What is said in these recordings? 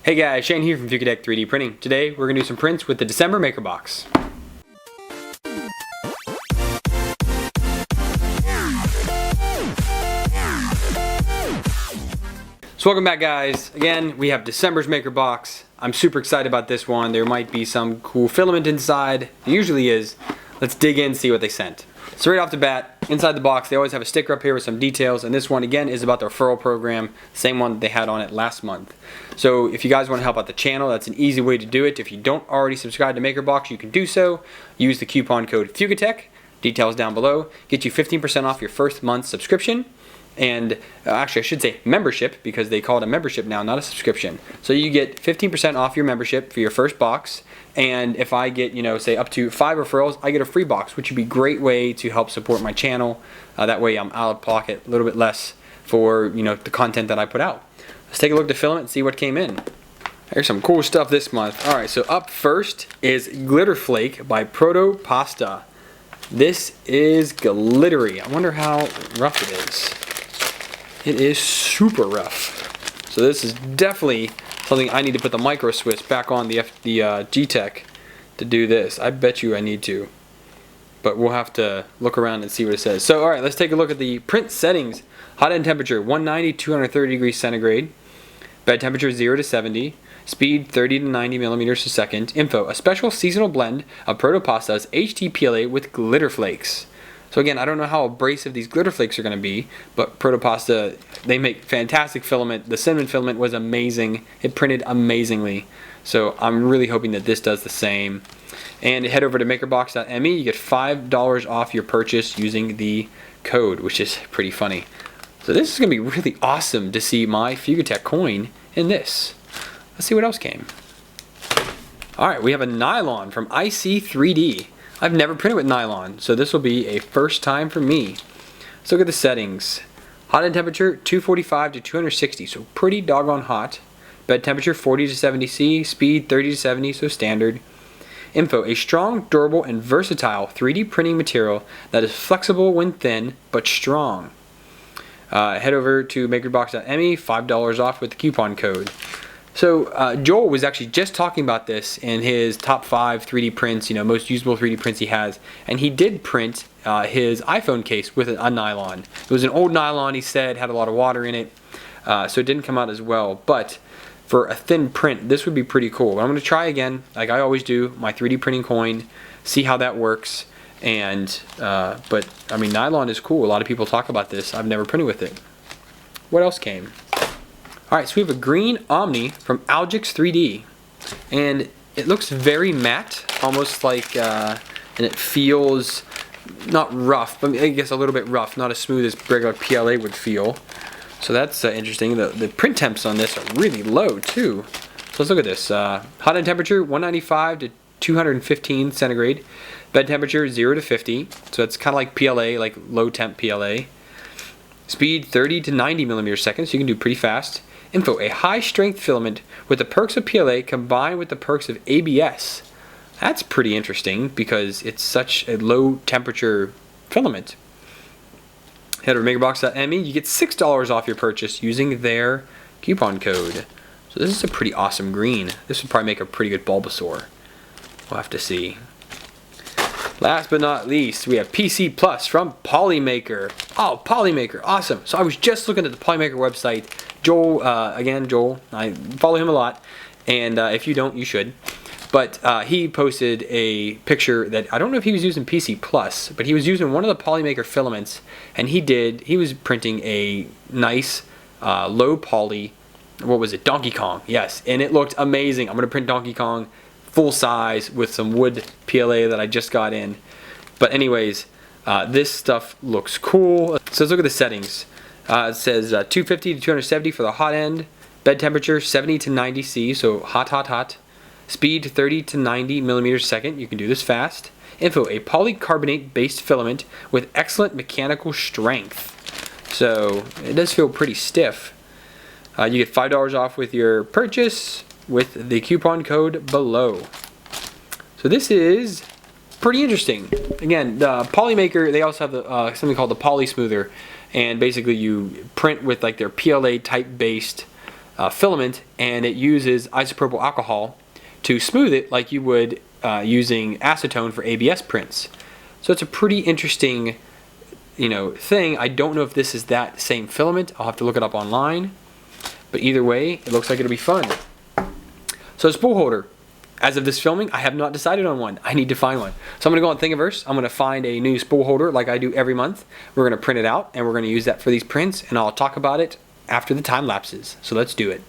Hey guys, Shane here from Fugatech 3D Printing. Today we're going to do some prints with the December Maker Box. So welcome back guys. Again, we have December's Maker Box. I'm super excited about this one. There might be some cool filament inside. There usually is. Let's dig in and see what they sent. So right off the bat, inside the box, they always have a sticker up here with some details, and this one again is about the referral program, same one that they had on it last month. So if you guys want to help out the channel, that's an easy way to do it. If you don't already subscribe to MakerBox, you can do so. Use the coupon code Fugatech, details down below, get you 15% off your first month's subscription. And actually I should say membership, because they call it a membership now, not a subscription. So you get 15% off your membership for your first box, and if I get, say up to 5 referrals, I get a free box, which would be a great way to help support my channel. That way I'm out of pocket a little bit less for the content that I put out. Let's take a look at the filament and see what came in. There's some cool stuff this month. Alright, so up first is Glitter Flake by Proto-Pasta. This is glittery. I wonder how rough it is. It is super rough. So this is definitely something I need to put the micro Swiss back on the G-Tech to do this. I bet you I need to. But we'll have to look around and see what it says. So alright, let's take a look at the print settings. Hot end temperature 190 230 degrees centigrade. Bed temperature 0 to 70. Speed 30 to 90 millimeters per second. Info: a special seasonal blend of Proto-Pasta's HTPLA with glitter flakes. So again, I don't know how abrasive these glitter flakes are going to be, but Proto-Pasta, they make fantastic filament. The cinnamon filament was amazing. It printed amazingly. So I'm really hoping that this does the same. And head over to makerbox.me. You get $5 off your purchase using the code, which is pretty funny. So this is going to be really awesome to see my Fugatech coin in this. Let's see what else came. Alright, we have a Nylon from IC3D. I've never printed with Nylon, so this will be a first time for me. Let's look at the settings. Hot end temperature 245 to 260, so pretty doggone hot. Bed temperature 40 to 70 C, speed 30 to 70, so standard. Info: a strong, durable, and versatile 3D printing material that is flexible when thin, but strong. Head over to makerbox.me, $5 off with the coupon code. So Joel was actually just talking about this in his top 5 3D prints, most usable 3D prints he has, and he did print his iPhone case with a nylon. It was an old nylon, he said, had a lot of water in it, so it didn't come out as well. But for a thin print, this would be pretty cool. But I'm going to try again, like I always do, my 3D printing coin, see how that works. And but I mean, nylon is cool. A lot of people talk about this. I've never printed with it. What else came? Alright, so we have a green Omni from Algix 3D, and it looks very matte, almost like, and it feels not rough, but I guess a little bit rough, not as smooth as regular PLA would feel. So that's interesting. The print temps on this are really low too. So let's look at this. Hot end temperature 195 to 215 centigrade. Bed temperature 0 to 50, so it's kind of like PLA, like low temp PLA. Speed 30 to 90 millimeters per second, so you can do pretty fast. Info: a high strength filament with the perks of PLA combined with the perks of ABS. That's pretty interesting because it's such a low temperature filament. Head over to makerbox.me. You get $6 off your purchase using their coupon code. So this is a pretty awesome green. This would probably make a pretty good Bulbasaur. We'll have to see. Last but not least, we have PC Plus from Polymaker. Oh, Polymaker, awesome. So I was just looking at the Polymaker website. Joel, Joel, I follow him a lot, and if you don't, you should. But he posted a picture that, I don't know if he was using PC Plus, but he was using one of the Polymaker filaments, and he was printing a nice low poly, what was it, Donkey Kong, yes, and it looked amazing. I'm going to print Donkey Kong full size with some wood PLA that I just got in. But anyways, this stuff looks cool. So let's look at the settings. It says 250 to 270 for the hot end. Bed temperature 70 to 90 C, so hot, hot, hot. Speed 30 to 90 millimeters per second. You can do this fast. Info: a polycarbonate based filament with excellent mechanical strength. So it does feel pretty stiff. You get $5 off with your purchase with the coupon code below. So this is pretty interesting. Again, the Polymaker, they also have something called the Poly Smoother, and basically you print with like their PLA type based filament, and it uses isopropyl alcohol to smooth it like you would using acetone for ABS prints. So it's a pretty interesting, thing. I don't know if this is that same filament. I'll have to look it up online. But either way, it looks like it'll be fun. So spool holder. As of this filming, I have not decided on one. I need to find one. So I'm going to go on Thingiverse. I'm going to find a new spool holder like I do every month. We're going to print it out, and we're going to use that for these prints, and I'll talk about it after the time lapses. So let's do it.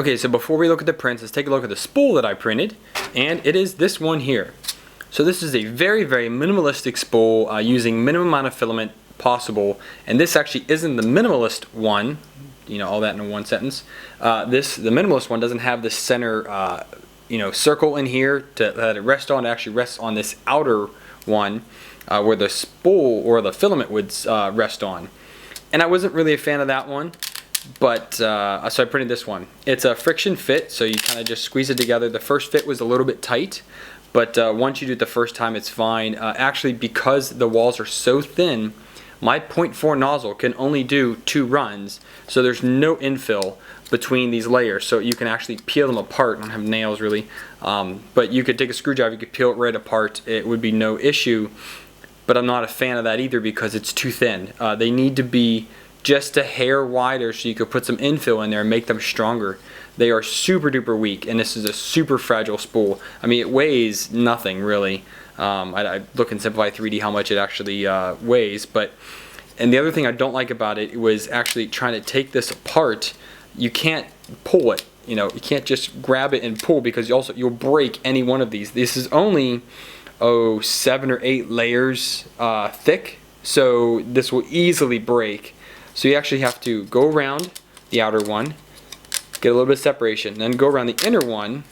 Okay, so before we look at the prints, let's take a look at the spool that I printed, and it is this one here. So this is a very, very minimalistic spool using minimum amount of filament possible, and this actually isn't the minimalist one, all that in one sentence. The minimalist one doesn't have the center, circle in here that it rests on. It actually rests on this outer one where the spool or the filament would rest on. And I wasn't really a fan of that one. But so I printed this one. It's a friction fit, so you kind of just squeeze it together. The first fit was a little bit tight, but once you do it the first time, it's fine. Actually, because the walls are so thin, my 0.4 nozzle can only do 2 runs, so there's no infill between these layers, so you can actually peel them apart. I don't have nails really, but you could take a screwdriver, you could peel it right apart. It would be no issue, but I'm not a fan of that either because it's too thin. They need to be just a hair wider so you could put some infill in there and make them stronger. They are super duper weak, and this is a super fragile spool. I mean, it weighs nothing really. I look in Simplify 3D how much it actually weighs, and the other thing I don't like about it was actually trying to take this apart. You can't pull it, you can't just grab it and pull because you'll break any one of these. This is only 7 or 8 layers thick, so this will easily break. So you actually have to go around the outer one, get a little bit of separation, then go around the inner one,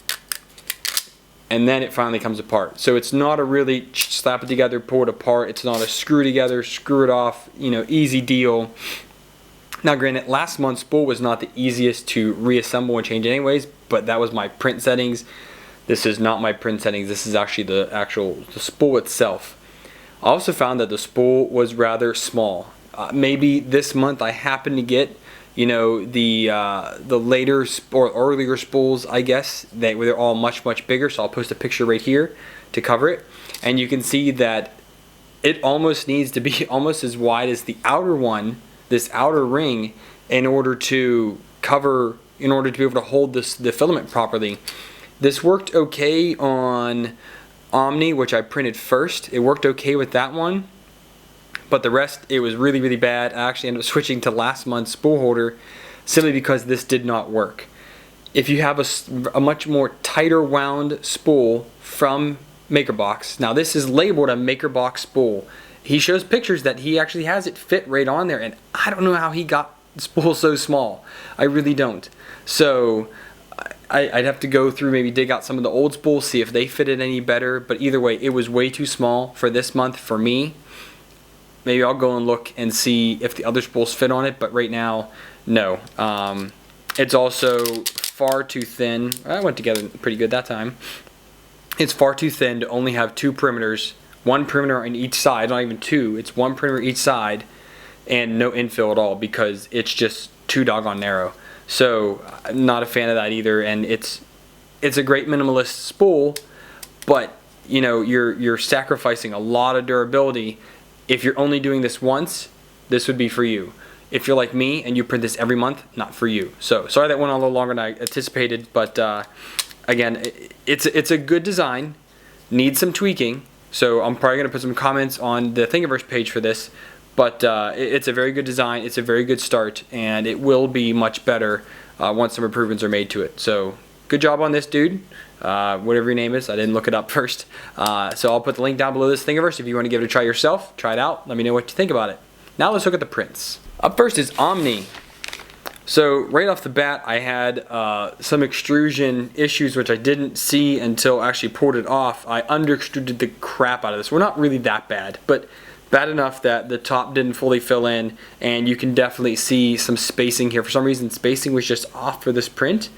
and then it finally comes apart. So it's not a really slap it together, pull it apart. It's not a screw together, screw it off, easy deal. Now granted, last month's spool was not the easiest to reassemble and change anyways, but that was my print settings. This is not my print settings. This is actually the spool itself. I also found that the spool was rather small. Maybe this month I happened to get, the later or earlier spools, I guess, they're all much bigger. So I'll post a picture right here to cover it, and you can see that it almost needs to be almost as wide as the outer one, this outer ring, in order to be able to hold the filament properly. This worked okay on Omni, which I printed first. It worked okay with that one. But the rest, it was really, really bad. I actually ended up switching to last month's spool holder simply because this did not work. If you have a much more tighter wound spool from MakerBox, now this is labeled a MakerBox spool. He shows pictures that he actually has it fit right on there, and I don't know how he got the spool so small. I really don't. So I'd have to go through, maybe dig out some of the old spools, see if they fitted any better. But either way, it was way too small for this month for me. Maybe I'll go and look and see if the other spools fit on it, but right now, no. It's also far too thin. I went together pretty good that time. It's far too thin to only have 2 perimeters, one perimeter on each side, not even two, it's one perimeter each side, and no infill at all because it's just too doggone narrow. So I'm not a fan of that either, and it's a great minimalist spool, but you know, you're sacrificing a lot of durability. If you're only doing this once, this would be for you. If you're like me and you print this every month, not for you. So sorry that went on a little longer than I anticipated, but again, it's a good design, needs some tweaking. So I'm probably gonna put some comments on the Thingiverse page for this, but it's a very good design, it's a very good start, and it will be much better once some improvements are made to it. So good job on this, dude. Whatever your name is, I didn't look it up first. So I'll put the link down below this Thingiverse if you want to give it a try yourself. Try it out, let me know what you think about it. Now let's look at the prints. Up first is Omni. So right off the bat, I had some extrusion issues which I didn't see until I actually pulled it off. I under extruded the crap out of this. We're not really that bad, but bad enough that the top didn't fully fill in, and you can definitely see some spacing here. For some reason, spacing was just off for this print.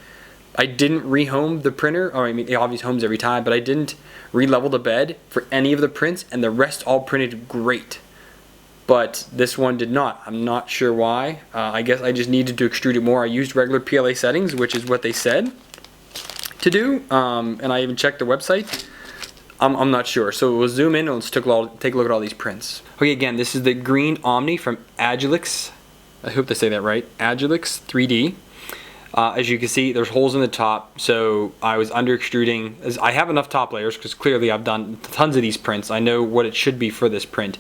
I didn't rehome the printer, or I mean, it obviously homes every time, but I didn't re-level the bed for any of the prints, and the rest all printed great. But this one did not. I'm not sure why. I guess I just needed to extrude it more. I used regular PLA settings, which is what they said to do, and I even checked the website. I'm not sure. So we'll zoom in and let's take a look at all these prints. Okay, again, this is the green Omni from Agilix. I hope they say that right. Agilix 3D. As you can see, there's holes in the top, so I was under extruding. I have enough top layers because clearly I've done tons of these prints. I know what it should be for this print,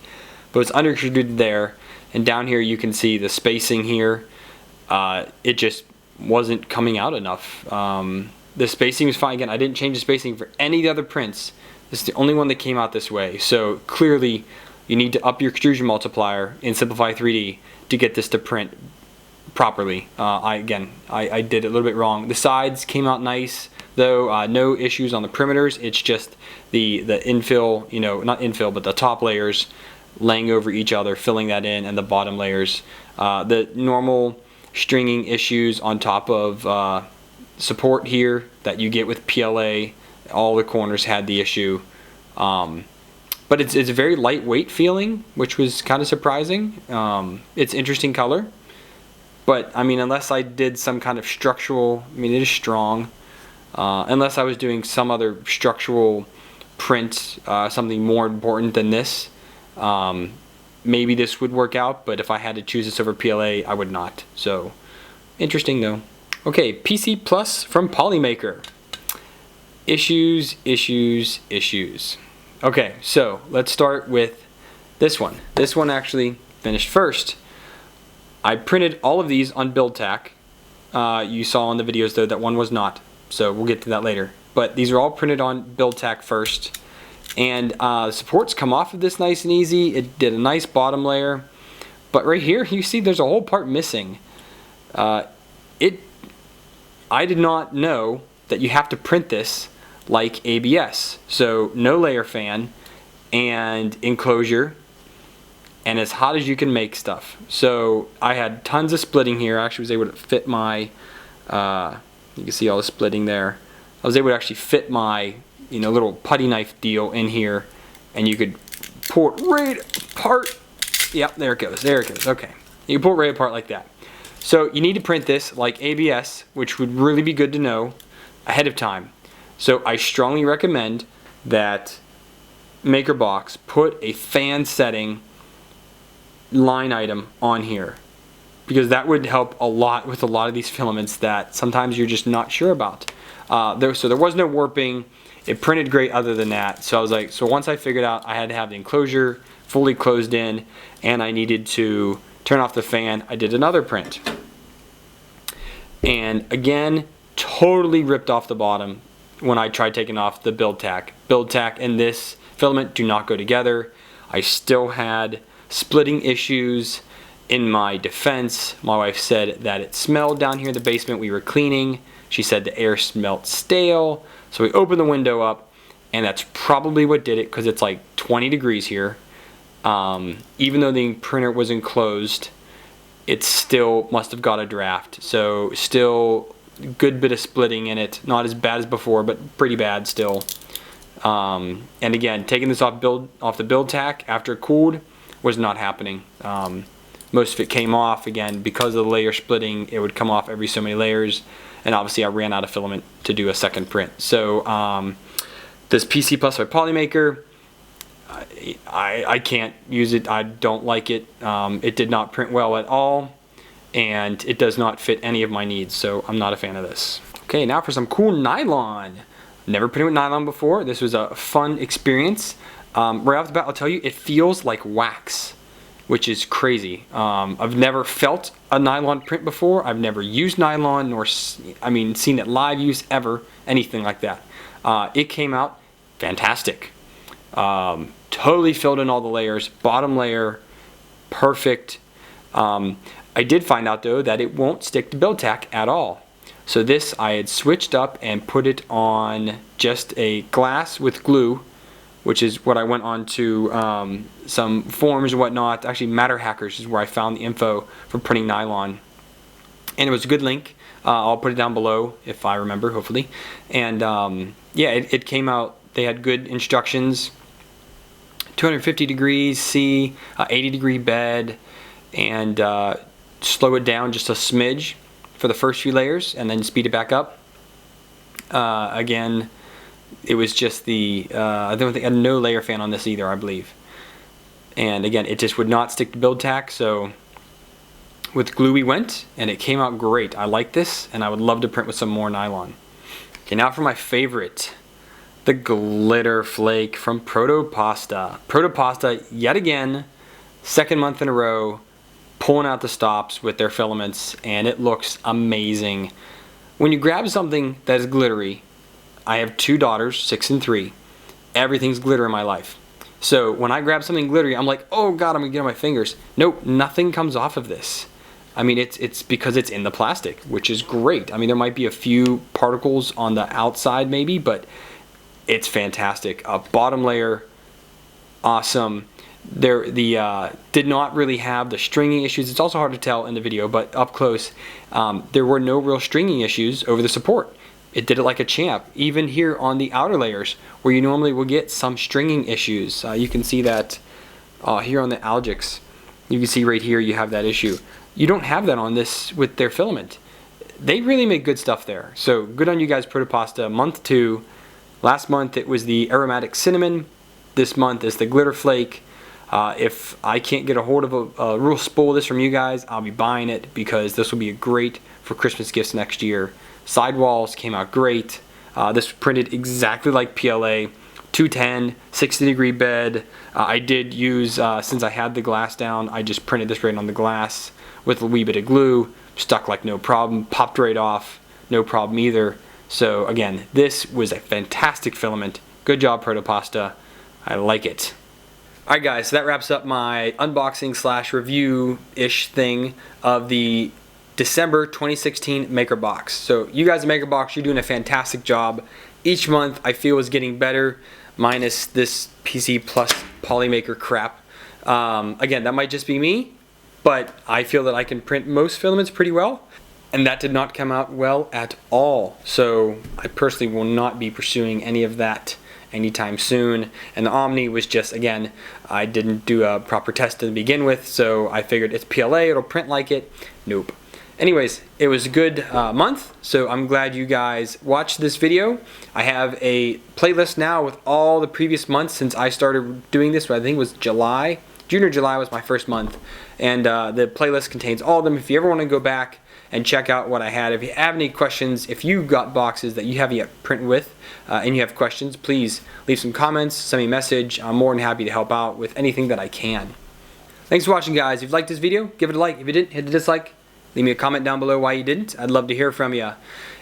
but it's under extruded there, and down here you can see the spacing here. It just wasn't coming out enough. The spacing was fine. Again, I didn't change the spacing for any of the other prints. This is the only one that came out this way. So clearly you need to up your extrusion multiplier in Simplify 3D to get this to print properly. I did it a little bit wrong. The sides came out nice though, no issues on the perimeters. It's just the infill, you know, not infill, but the top layers laying over each other, filling that in, and the bottom layers. The normal stringing issues on top of support here that you get with PLA, all the corners had the issue. But it's a very lightweight feeling, which was kind of surprising. It's interesting color. But I mean, unless I did some kind of structural, I mean, it is strong. Unless I was doing some other structural print, something more important than this, maybe this would work out. But if I had to choose this over PLA, I would not. So interesting though. Okay, PC Plus from Polymaker. Issues, issues, issues. Okay, so let's start with this one. This one actually finished first. I printed all of these on BuildTack. You saw in the videos though that one was not, so we'll get to that later. But these are all printed on BuildTack first, and the supports come off of this nice and easy. It did a nice bottom layer, but right here you see there's a whole part missing. I did not know that you have to print this like ABS, so no layer fan and enclosure, and as hot as you can make stuff. So I had tons of splitting here. I actually was able to fit my, you can see all the splitting there. I was able to actually fit my, you know, little putty knife deal in here, and you could pull it right apart. Yep, there it goes, there it goes, okay. You can pull it right apart like that. So you need to print this like ABS, which would really be good to know ahead of time. So I strongly recommend that MakerBox put a fan setting line item on here, because that would help a lot with a lot of these filaments that sometimes you're just not sure about. So there was no warping. It printed great other than that. So I was like, so once I figured out I had to have the enclosure fully closed in and I needed to turn off the fan, I did another print. And again, totally ripped off the bottom when I tried taking off the BuildTack. BuildTack and this filament do not go together. I still had splitting issues. In my defense, my wife said that it smelled down here in the basement. We were cleaning. She said the air smelled stale. So we opened the window up, and that's probably what did it, because it's like 20 degrees here. Even though the printer was enclosed, it still must have got a draft. So still a good bit of splitting in it. Not as bad as before, but pretty bad still. And again, taking this off the build tack after it cooled was not happening. Most of it came off. Again, because of the layer splitting, it would come off every so many layers, and obviously I ran out of filament to do a second print. So this PC Plus by Polymaker, I can't use it. I don't like it. It did not print well at all, and it does not fit any of my needs, so I'm not a fan of this. Okay, now for some cool nylon. Never printed with nylon before. This was a fun experience. Right off the bat, I'll tell you, it feels like wax, which is crazy. I've never felt a nylon print before. I've never used nylon, nor seen it live use ever, anything like that. It came out fantastic. Totally filled in all the layers. Bottom layer, perfect. I did find out though that it won't stick to build tack at all. So this I had switched up and put it on just a glass with glue, which is what I went on to some forums and whatnot. Actually, Matter Hackers is where I found the info for printing nylon, and it was a good link. I'll put it down below if I remember, hopefully. And yeah, it came out. They had good instructions. 250 degrees C, 80 degree bed, and slow it down just a smidge for the first few layers, and then speed it back up. Again, it was just the I don't think I had no layer fan on this either, I believe. And again, it just would not stick to build tack, so with glue we went, and it came out great. I like this, and I would love to print with some more nylon. Okay, now for my favorite, the glitter flake from Proto-Pasta. Proto-Pasta, yet again, second month in a row, pulling out the stops with their filaments, and it looks amazing. When you grab something that is glittery, I have two daughters, 6 and 3. Everything's glitter in my life. So when I grab something glittery, I'm like, oh God, I'm gonna get on my fingers. Nope, nothing comes off of this. I mean, it's because it's in the plastic, which is great. I mean, there might be a few particles on the outside maybe, but it's fantastic. Bottom layer, awesome. Did not really have the stringing issues. It's also hard to tell in the video, but up close, there were no real stringing issues over the support. It did it like a champ. Even here on the outer layers, where you normally will get some stringing issues. You can see that here on the Algix. You can see right here you have that issue. You don't have that on this with their filament. They really make good stuff there. So good on you guys, Proto-Pasta. Month 2. Last month it was the aromatic cinnamon. This month is the glitter flake. If I can't get a hold of a real spool of this from you guys, I'll be buying it, because this will be great for Christmas gifts next year. Sidewalls came out great. This was printed exactly like PLA. 210, 60 degree bed. I did use, since I had the glass down, I just printed this right on the glass with a wee bit of glue. Stuck like no problem. Popped right off. No problem either. So again, this was a fantastic filament. Good job, Proto-Pasta. I like it. Alright guys, so that wraps up my unboxing / review-ish thing of the December 2016 Maker Box. So you guys at Maker Box, you're doing a fantastic job. Each month I feel is getting better, minus this PC Plus Polymaker crap. Again, that might just be me, but I feel that I can print most filaments pretty well, and that did not come out well at all. So I personally will not be pursuing any of that anytime soon. And the Omni was just, again, I didn't do a proper test to begin with, so I figured it's PLA, it'll print like it. Nope. Anyways, it was a good month, so I'm glad you guys watched this video. I have a playlist now with all the previous months since I started doing this, I think it was July. June or July was my first month, and the playlist contains all of them. If you ever want to go back and check out what I had, if you have any questions, if you got boxes that you haven't yet printed with, and you have questions, please leave some comments, send me a message. I'm more than happy to help out with anything that I can. Thanks for watching, guys. If you liked this video, give it a like. If you didn't, hit the dislike. Leave me a comment down below why you didn't. I'd love to hear from you.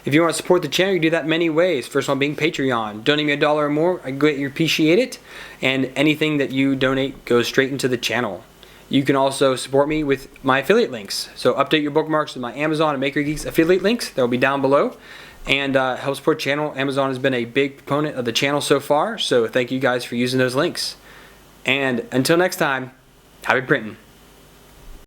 If you want to support the channel, you can do that many ways. First one being Patreon. Donate me $1 or more. I greatly appreciate it. And anything that you donate goes straight into the channel. You can also support me with my affiliate links. So update your bookmarks with my Amazon and Maker Geeks affiliate links. They'll be down below. And help support the channel. Amazon has been a big proponent of the channel so far. So thank you guys for using those links. And until next time, happy printing.